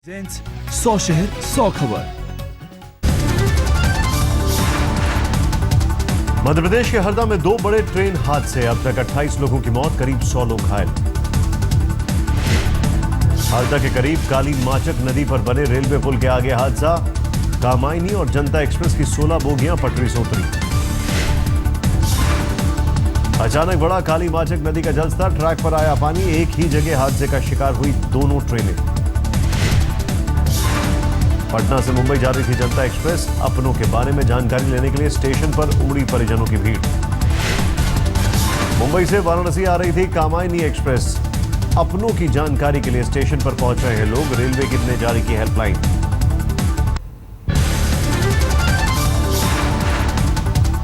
100 शहर 100 खबर। मध्य प्रदेश के हरदा में दो बड़े ट्रेन हादसे, अब तक 28 लोगों की मौत, करीब 100 लोग घायल। हरदा के करीब काली माचक नदी पर बने रेलवे पुल के आगे हादसा, कामायनी और जनता एक्सप्रेस की 16 बोगियां पटरी से उतरी। अचानक बढ़ा काली माचक नदी का जलस्तर, ट्रैक पर आया पानी, एक ही जगह हादसे का शिकार हुई दोनों ट्रेनें। पटना से मुंबई जा रही थी जनता एक्सप्रेस, अपनों के बारे में जानकारी लेने के लिए स्टेशन पर उमड़ी परिजनों की भीड़। मुंबई से वाराणसी आ रही थी कामायनी एक्सप्रेस, अपनों की जानकारी के लिए स्टेशन पर पहुंच रहे हैं लोग, रेलवे की ने जारी की हेल्पलाइन।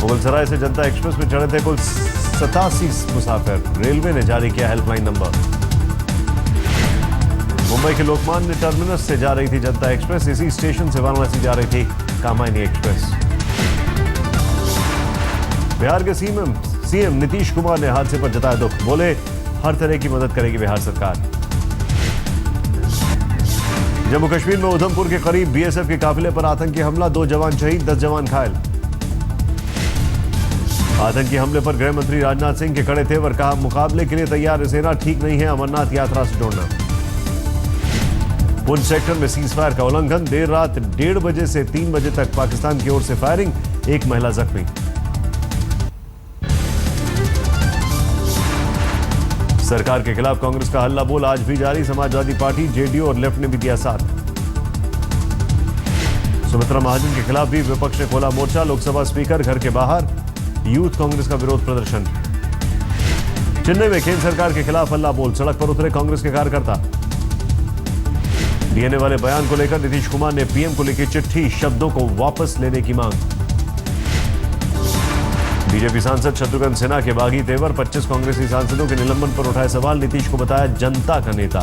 मुगलसराय से जनता एक्सप्रेस में चढ़े थे कुल 87 मुसाफिर, रेलवे ने जारी किया हेल्पलाइन नंबर। मुंबई के लोकमान्य टर्मिनस से जा रही थी जनता एक्सप्रेस, इसी स्टेशन से वाराणसी जा रही थी कामायनी एक्सप्रेस। बिहार के सीएम नीतीश कुमार ने हादसे पर जताया दुख, बोले हर तरह की मदद करेगी बिहार सरकार। जम्मू कश्मीर में उधमपुर के करीब बीएसएफ के काफिले पर आतंकी हमला, 2 जवान शहीद, 10 जवान घायल। आतंकी हमले पर गृह मंत्री राजनाथ सिंह के कड़े तेवर, कहा मुकाबले के लिए तैयार है सेना, ठीक नहीं है अमरनाथ यात्रा से जोड़ना। पुंछ सेक्टर में सीजफायर का उल्लंघन, देर रात 1:30 बजे से 3 बजे तक पाकिस्तान की ओर से फायरिंग, एक महिला जख्मी। सरकार के खिलाफ कांग्रेस का हल्ला बोल आज भी जारी, समाजवादी पार्टी, जेडीयू और लेफ्ट ने भी दिया साथ। सुमित्रा महाजन के खिलाफ भी विपक्ष ने खोला मोर्चा, लोकसभा स्पीकर घर के बाहर, यूथ कांग्रेस का विरोध प्रदर्शन। चेन्नई में केंद्र सरकार के खिलाफ हल्ला बोल, सड़क पर उतरे कांग्रेस के कार्यकर्ता। डीएनए वाले बयान को लेकर नीतीश कुमार ने पीएम को लिखी चिट्ठी, शब्दों को वापस लेने की मांग। बीजेपी सांसद शत्रुघ्न सिन्हा के बागी तेवर, 25 कांग्रेसी सांसदों के निलंबन पर उठाए सवाल, नीतीश को बताया जनता का नेता।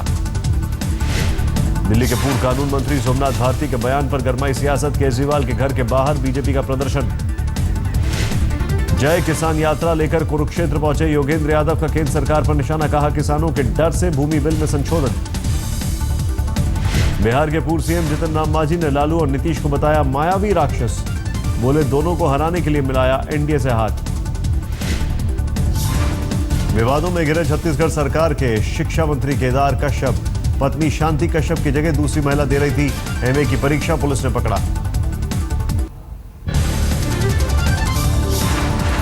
दिल्ली के पूर्व कानून मंत्री सोमनाथ भारती के बयान पर गरमाई सियासत, केजरीवाल के घर के बाहर बीजेपी का प्रदर्शन। जय किसान यात्रा लेकर कुरुक्षेत्र पहुंचे योगेंद्र यादव का केंद्र सरकार पर निशाना, कहा किसानों के डर से भूमि बिल में संशोधन। बिहार के पूर्व सीएम जितन राम मांझी ने लालू और नीतीश को बताया मायावी राक्षस, बोले दोनों को हराने के लिए मिलाया एनडीए से हाथ। विवादों में घिरे छत्तीसगढ़ सरकार के शिक्षा मंत्री केदार कश्यप, पत्नी शांति कश्यप की जगह दूसरी महिला दे रही थी एमए की परीक्षा, पुलिस ने पकड़ा।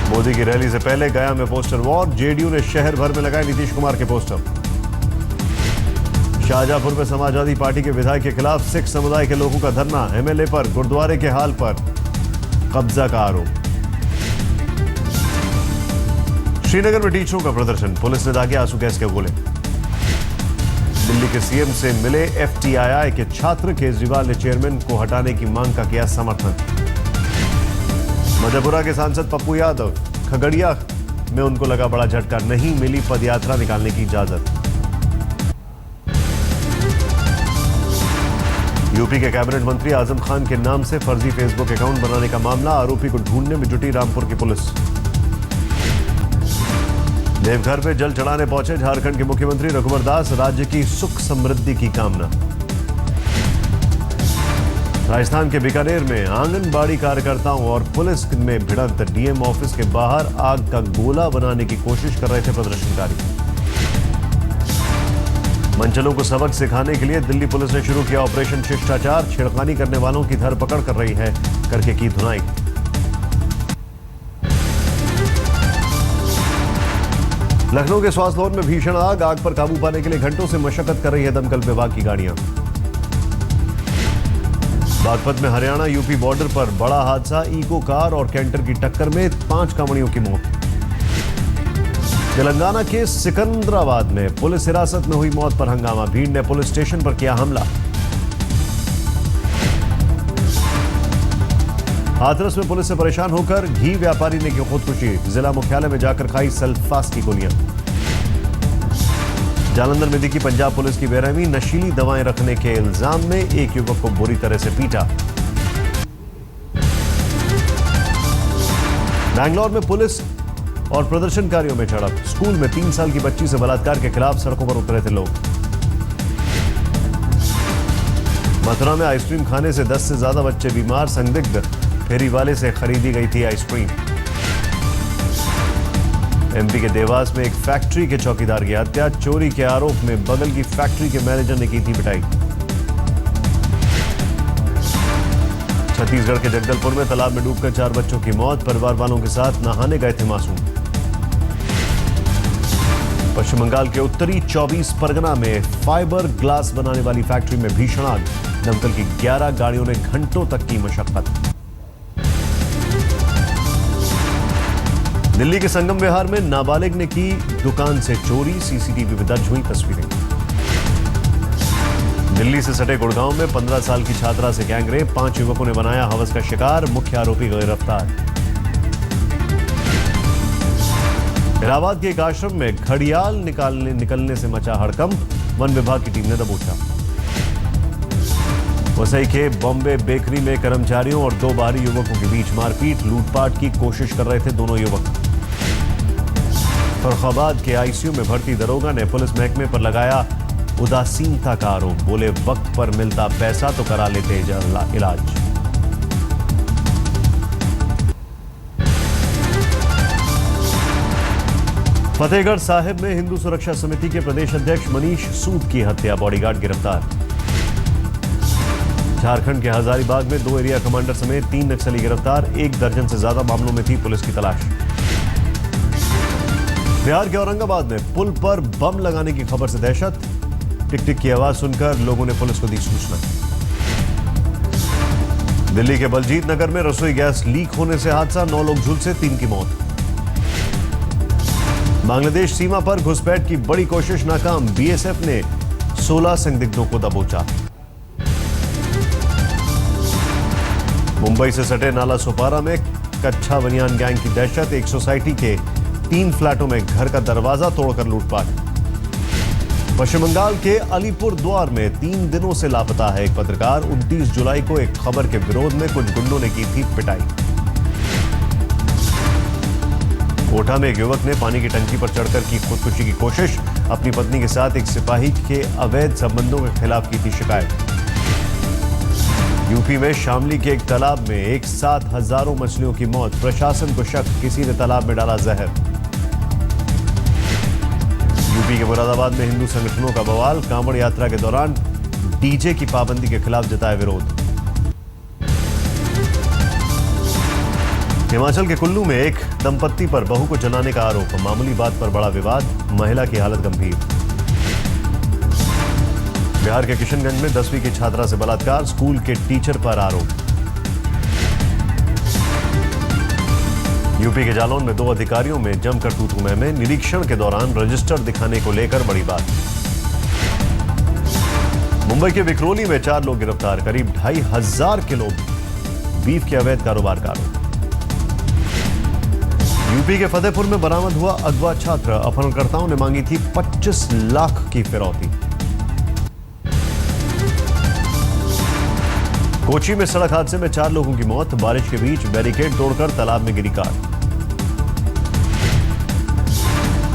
मोदी की रैली से पहले गया में पोस्टर वॉर, जेडीयू ने शहर भर में लगाए नीतीश कुमार के पोस्टर। शाहजहांपुर में समाजवादी पार्टी के विधायक के खिलाफ सिख समुदाय के लोगों का धरना, एमएलए पर गुरुद्वारे के हाल पर कब्जा का आरोप। श्रीनगर में टीचरों का प्रदर्शन, पुलिस ने दागे आंसू गैस के गोले। दिल्ली के सीएम से मिले एफटीआईआई के छात्र, केजरीवाल ने चेयरमैन को हटाने की मांग का किया समर्थन। मधेपुरा के सांसद पप्पू यादव, खगड़िया में उनको लगा बड़ा झटका, नहीं मिली पदयात्रा निकालने की इजाजत। यूपी के कैबिनेट मंत्री आजम खान के नाम से फर्जी फेसबुक अकाउंट बनाने का मामला, आरोपी को ढूंढने में जुटी रामपुर की पुलिस। देवघर पे जल चढ़ाने पहुंचे झारखंड के मुख्यमंत्री रघुवर दास, राज्य की सुख समृद्धि की कामना। राजस्थान के बीकानेर में आंगनबाड़ी कार्यकर्ताओं और पुलिस में भिड़ंत, डीएम ऑफिस के बाहर आग का गोला बनाने की कोशिश कर रहे थे प्रदर्शनकारी। मंचलों को सबक सिखाने के लिए दिल्ली पुलिस ने शुरू किया ऑपरेशन शिष्टाचार, छेड़खानी करने वालों की धरपकड़ कर रही है, करके की धुनाई। लखनऊ के स्वास्थ्य भवन में भीषण आग पर काबू पाने के लिए घंटों से मशक्कत कर रही है दमकल विभाग की गाड़ियां। बागपत में हरियाणा यूपी बॉर्डर पर बड़ा हादसा, इको कार और कैंटर की टक्कर में 5 कांवड़ियों की मौत। तेलंगाना के सिकंदराबाद में पुलिस हिरासत में हुई मौत पर हंगामा, भीड़ ने पुलिस स्टेशन पर किया हमला। हाथरस में पुलिस से परेशान होकर घी व्यापारी ने की खुदकुशी, जिला मुख्यालय में जाकर खाई सल्फास की गोलियां। जालंधर में दिखी पंजाब पुलिस की बेरहमी, नशीली दवाएं रखने के इल्जाम में एक युवक को बुरी तरह से पीटा। बैंगलोर में पुलिस और प्रदर्शनकारियों में झड़प, स्कूल में 3 साल की बच्ची से बलात्कार के खिलाफ सड़कों पर उतरे थे लोग। मथुरा में आइसक्रीम खाने से 10 से ज्यादा बच्चे बीमार, संदिग्ध फेरी वाले से खरीदी गई थी आइसक्रीम। एमपी के देवास में एक फैक्ट्री के चौकीदार की हत्या, चोरी के आरोप में बगल की फैक्ट्री के मैनेजर ने की थी पिटाई। छत्तीसगढ़ के जगदलपुर में तालाब में डूबकर 4 बच्चों की मौत, परिवार वालों के साथ नहाने गए थे मासूम। पश्चिम बंगाल के उत्तरी 24 परगना में फाइबर ग्लास बनाने वाली फैक्ट्री में भीषण आग, दमकल की 11 गाड़ियों ने घंटों तक की मशक्कत। दिल्ली के संगम विहार में नाबालिग ने की दुकान से चोरी, सीसीटीवी में दर्ज हुई तस्वीरें। दिल्ली से सटे गुड़गांव में 15 साल की छात्रा से गैंगरेप, 5 युवकों ने बनाया हवस का शिकार, मुख्य आरोपी गिरफ्तार। इलाहाबाद के एक आश्रम में घड़ियाल निकलने से मचा हड़कंप, वन विभाग की टीम ने दबोचा। वसई के बॉम्बे बेकरी में कर्मचारियों और 2 बाहरी युवकों के बीच मारपीट, लूटपाट की कोशिश कर रहे थे दोनों युवक। फर्रुखाबाद के आईसीयू में भर्ती दरोगा ने पुलिस महकमे पर लगाया उदासीनता का आरोप, बोले वक्त पर मिलता पैसा तो करा लेते इलाज। फतेहगढ़ साहिब में हिंदू सुरक्षा समिति के प्रदेश अध्यक्ष मनीष सूद की हत्या, बॉडीगार्ड गिरफ्तार। झारखंड के हजारीबाग में 2 एरिया कमांडर समेत 3 नक्सली गिरफ्तार, 1 दर्जन से ज्यादा मामलों में थी पुलिस की तलाश। बिहार के औरंगाबाद में पुल पर बम लगाने की खबर से दहशत, टिक टिक की आवाज सुनकर लोगों ने पुलिस को दी सूचना। दिल्ली के बलजीत नगर में रसोई गैस लीक होने से हादसा, 9 लोग झुलसे, 3 की मौत। बांग्लादेश सीमा पर घुसपैठ की बड़ी कोशिश नाकाम, बीएसएफ ने 16 संदिग्धों को दबोचा। मुंबई से सटे नाला सोपारा में कच्चा बनियान गैंग की दहशत, एक सोसाइटी के 3 फ्लैटों में घर का दरवाजा तोड़कर लूटपाट। पश्चिम बंगाल के अलीपुर द्वार में 3 दिनों से लापता है एक पत्रकार, 29 जुलाई को एक खबर के विरोध में कुछ गुंडों ने की थी पिटाई। कोटा में एक युवक ने पानी की टंकी पर चढ़कर की खुदकुशी की कोशिश, अपनी पत्नी के साथ एक सिपाही के अवैध संबंधों के खिलाफ की थी शिकायत। यूपी में शामली के एक तालाब में एक साथ हजारों मछलियों की मौत, प्रशासन को शक किसी ने तालाब में डाला जहर। यूपी के मुरादाबाद में हिंदू संगठनों का बवाल, कांवड़ यात्रा के दौरान डीजे की पाबंदी के खिलाफ जताया विरोध। हिमाचल के कुल्लू में एक दंपत्ति पर बहू को जलाने का आरोप, मामूली बात पर बड़ा विवाद, महिला की हालत गंभीर। बिहार के किशनगंज में 10वीं की छात्रा से बलात्कार, स्कूल के टीचर पर आरोप। यूपी के जालौन में 2 अधिकारियों में जमकर तू-तू मैं, निरीक्षण के दौरान रजिस्टर दिखाने को लेकर बड़ी बात। मुंबई के विक्रोली में 4 लोग गिरफ्तार, करीब 2500 किलो बीफ के अवैध कारोबार का आरोप। यूपी के फतेहपुर में बरामद हुआ अगवा छात्र, अपहरणकर्ताओं ने मांगी थी 25 लाख की फिरौती। कोची में सड़क हादसे में 4 लोगों की मौत, बारिश के बीच बैरिकेड तोड़कर तालाब में गिरी कार।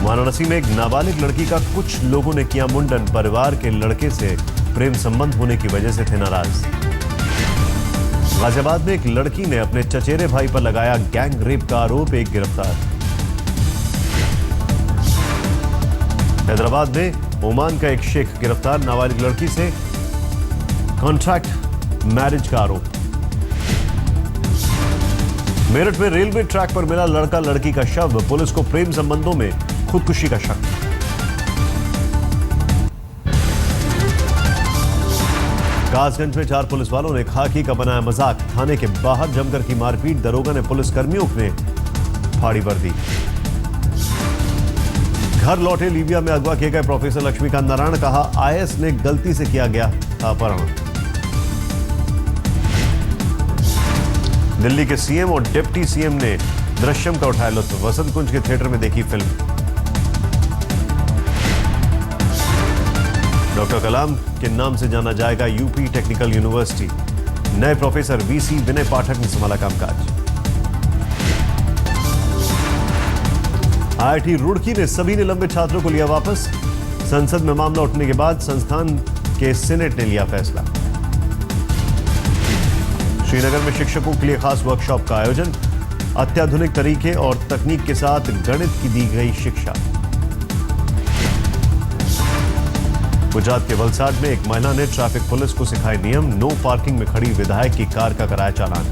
वाराणसी में एक नाबालिग लड़की का कुछ लोगों ने किया मुंडन, परिवार के लड़के से प्रेम संबंध होने की वजह से थे नाराज। गाजियाबाद में एक लड़की ने अपने चचेरे भाई पर लगाया गैंग रेप का आरोप, 1 गिरफ्तार। हैदराबाद में ओमान का एक शेख गिरफ्तार, नाबालिग लड़की से कॉन्ट्रैक्ट मैरिज का आरोप। मेरठ में रेलवे ट्रैक पर मिला लड़का लड़की का शव, पुलिस को प्रेम संबंधों में खुदकुशी का शक। कासगंज में 4 पुलिस वालों ने खाकी का बनाया मजाक, थाने के बाहर जमकर की मारपीट, दरोगा ने पुलिस कर्मियों में फाड़ी वर्दी। घर लौटे लीबिया में अगवा किए गए प्रोफेसर लक्ष्मीकांत नारायण, कहा आईएस ने गलती से किया गया अपहरण। दिल्ली के सीएम और डिप्टी सीएम ने दृश्यम का उठाया लुत्फ, वसंत कुंज के थिएटर में देखी फिल्म। डॉक्टर कलाम के नाम से जाना जाएगा यूपी टेक्निकल यूनिवर्सिटी, नए प्रोफेसर वीसी विनय पाठक ने संभाला कामकाज। आईआईटी रुड़की ने सभी निलंबित छात्रों को लिया वापस, संसद में मामला उठने के बाद संस्थान के सीनेट ने लिया फैसला। श्रीनगर में शिक्षकों के लिए खास वर्कशॉप का आयोजन, अत्याधुनिक तरीके और तकनीक के साथ गणित की दी गई शिक्षा। गुजरात के वलसाड में एक महिला ने ट्रैफिक पुलिस को सिखाए नियम, नो पार्किंग में खड़ी विधायक की कार का कराया चालान।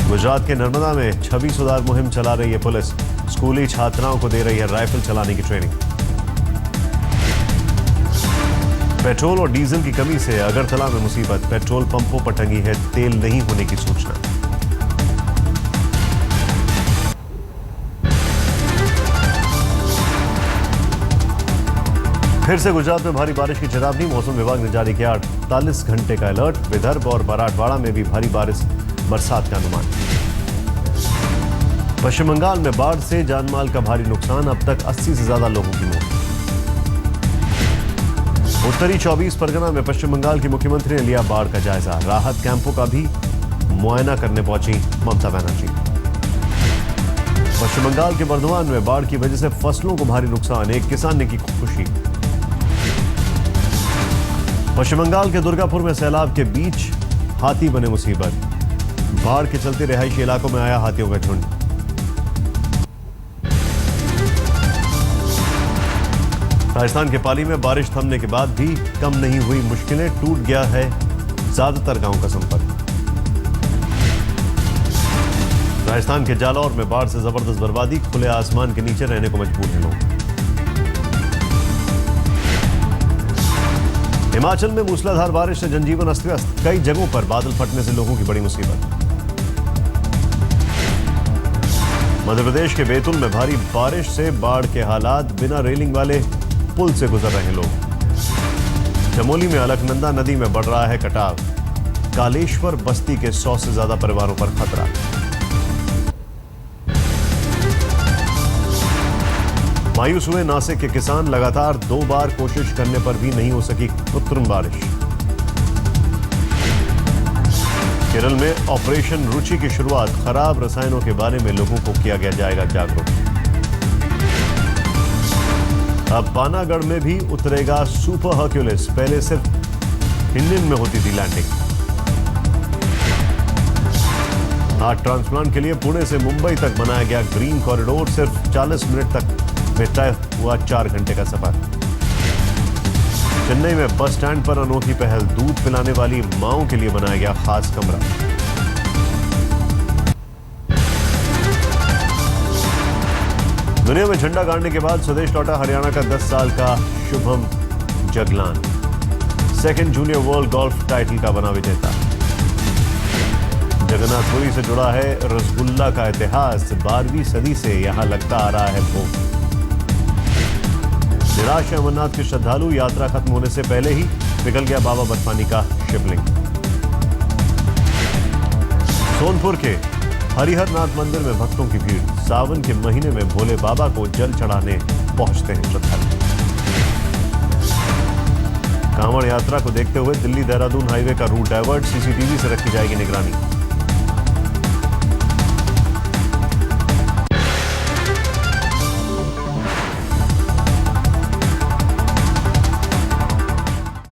गुजरात के नर्मदा में छवि सुधार मुहिम चला रही है पुलिस, स्कूली छात्राओं को दे रही है राइफल चलाने की ट्रेनिंग। पेट्रोल और डीजल की कमी से अगरतला में मुसीबत, पेट्रोल पंपों पर टंगी है तेल नहीं होने की सूचना। फिर से गुजरात में भारी बारिश की चेतावनी, मौसम विभाग ने जारी किया 48 घंटे का अलर्ट, विदर्भ और मराठवाड़ा में भी भारी बरसात का अनुमान। पश्चिम बंगाल में बाढ़ से जानमाल का भारी नुकसान, अब तक 80 से ज्यादा लोगों की मौत। उत्तरी 24 परगना में पश्चिम बंगाल की मुख्यमंत्री ने लिया बाढ़ का जायजा, राहत कैंपों का भी मुआयना करने पहुंची ममता बनर्जी। पश्चिम बंगाल के बर्धमान में बाढ़ की वजह से फसलों को भारी नुकसान, एक किसान ने की खुशी। पश्चिम बंगाल के दुर्गापुर में सैलाब के बीच हाथी बने मुसीबत, बाढ़ के चलते रिहायशी इलाकों में आया हाथियों का झुंड। राजस्थान के पाली में बारिश थमने के बाद भी कम नहीं हुई मुश्किलें, टूट गया है ज्यादातर गांव का संपर्क। राजस्थान के जालौर में बाढ़ से जबरदस्त बर्बादी, खुले आसमान के नीचे रहने को मजबूर हैं लोग। हिमाचल में मूसलाधार बारिश से जनजीवन अस्त व्यस्त, कई जगहों पर बादल फटने से लोगों की बड़ी मुसीबत। मध्य प्रदेश के बैतूल में भारी बारिश से बाढ़ के हालात, बिना रेलिंग वाले पुल से गुजर रहे लोग। चमोली में अलकनंदा नदी में बढ़ रहा है कटाव, कालेश्वर बस्ती के 100 से ज्यादा परिवारों पर खतरा। मायूस हुए नासिक के किसान, लगातार 2 बार कोशिश करने पर भी नहीं हो सकी कृत्रिम बारिश। केरल में ऑपरेशन रुचि की शुरुआत, खराब रसायनों के बारे में लोगों को किया गया जाएगा जागरूक। अब पानागढ़ में भी उतरेगा सुपर हर्क्यूलिस, पहले सिर्फ इंडियन में होती थी लैंडिंग। हार्ट ट्रांसप्लांट के लिए पुणे से मुंबई तक बनाया गया ग्रीन कॉरिडोर, सिर्फ 40 मिनट तक में तय हुआ 4 घंटे का सफर। चेन्नई में बस स्टैंड पर अनोखी पहल, दूध पिलाने वाली मांओं के लिए बनाया गया खास कमरा। दुनिया में झंडा गाड़ने के बाद स्वदेश लौटा हरियाणा का 10 साल का Shubham Jaglan, second junior world golf title का बना विजेता। जगन्नाथपुरी से जुड़ा है रसगुल्ला का इतिहास, 12वीं सदी से यहां लगता आ रहा है भोग। निराश अमरनाथ के श्रद्धालु, यात्रा खत्म होने से पहले ही पिघल गया बाबा बर्फानी का शिवलिंग। सोनपुर के हरिहरनाथ मंदिर में भक्तों की भीड़, सावन के महीने में भोले बाबा को जल चढ़ाने पहुंचते हैं श्रद्धालु। कांवड़ यात्रा को देखते हुए दिल्ली देहरादून हाईवे का रूट डायवर्ट, सीसीटीवी से रखी जाएगी निगरानी।